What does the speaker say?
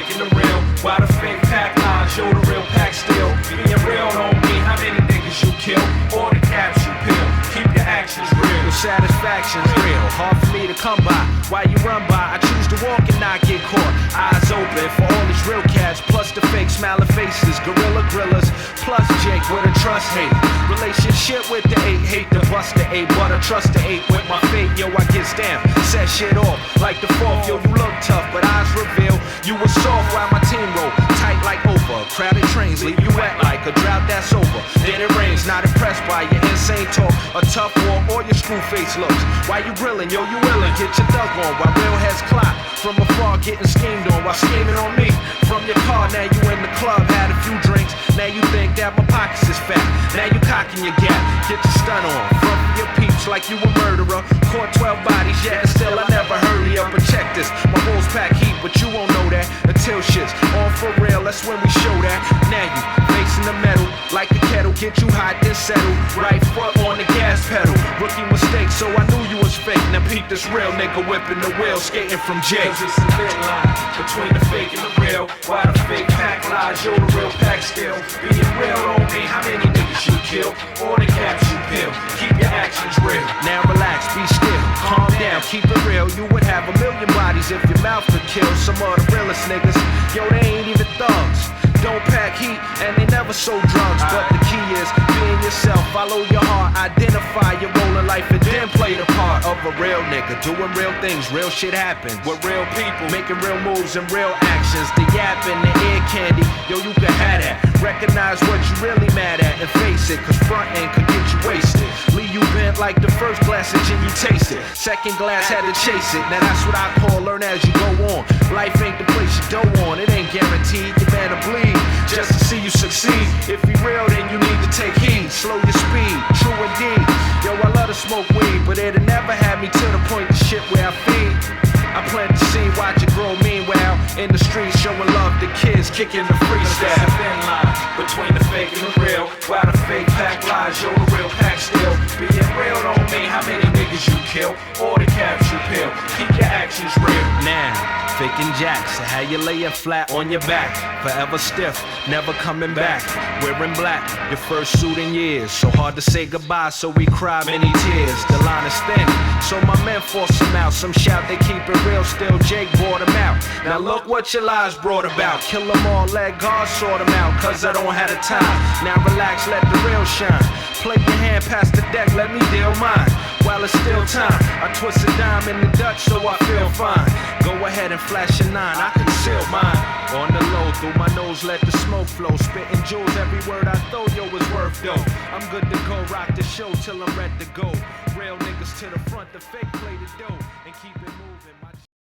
fake and the real. Why the fake pack lies, show the real pack still. Being real don't mean how many niggas you kill or the caps you peel. Keep your actions real. Your satisfaction's real. Hard for me to come by. Why you run by? I choose to walk and not get caught. Eyes open for all these real cats, plus the fake smiling faces. Gorilla grillas, plus Jake with a trust hate. Relationship with the 8, hate to bust the 8, but I trust the 8 with my fate. Yo, I get stamped, set shit off like the 4th. Yo, you look tough, but eyes reveal you was soft while my team roll tight like over. Crowded trains leave you wet like a drought that's over. Then it rains, not impressed by your insane talk, a tough war, or your screw face looks. Why you grilling? Yo, you willing? Get your thug on while real heads clock from afar, getting schemed on while scheming on me. From your car, now you in the club, had a few drinks. Now you think that my pockets is fat. Now you cocking your gap, get your stun on. Front of your peeps like you a murderer. Caught 12 bodies, yeah, and still I never heard of you. But check this, my wolves pack heat, but you won't know that until shit's on for real. That's when we show that. Now you facing the metal like a kettle, get you hot then settle. Right foot on the gas pedal. Rookie mistake, so I knew you was fake. Now peep this real nigga whipping the wheel, skating from Jake. Cause it's a thin line between the fake and the real. Why the fake pack lies, you're the real pack still. Being real don't mean how many niggas you kill or the caps you peel. Keep your actions real. Now relax, be still, calm down, keep it real. You would have a million bodies if your mouth could kill some of the realest niggas. Yo, they ain't even thugs. Don't pack heat and they never sold drugs. But the key is being yourself, follow your heart, identify your role in life, and then play the part of a real nigga. Doing real things, real shit happens with real people, making real moves and real actions. The yapping, the ear candy, yo, you can have that. Recognize what you really mad at and face it, cause front end could get you wasted. Leave you bent like the first glass of gin you tasted. Second glass had to chase it. Now that's what I call learn as you go on. Life ain't the place you go on, it ain't guaranteed. You're bound to bleed just to see you succeed. If you real, then you need to take heed. Slow your speed, true indeed. Yo, I love to smoke weed, but it'll never have me to the point to shit where I feed. I plant the seed, watch it grow. Meanwhile, in the streets, showing love to kids, kicking the freestyle. There's a thin line between the fake and the real. Why the fake pack lies, you're the real pack still. Being real don't mean how many niggas you kill or the caps you peel. Keep your actions real. Now, faking jacks, how you laying flat on your back. Forever stiff, never coming back. Wearing black, your first suit in years. So hard to say goodbye, so we cry many tears. The line is thin, so my men force them out. Some shout they keep it real, still Jake brought them out. Now look what your lies brought about. Kill them all, let God sort them out, cause I don't have the time. Now relax, let the real shine. Play your hand past the deck, let me deal mine. While it's still time, I twist a dime in the Dutch so I feel fine. Go ahead and flash a 9, I conceal mine. On the low, through my nose, let the smoke flow. Spitting jewels, every word I throw, yo, is worth dough. I'm good to go, rock the show till I'm ready to go. Real niggas to the front, the fake play the dough, and keep it moving.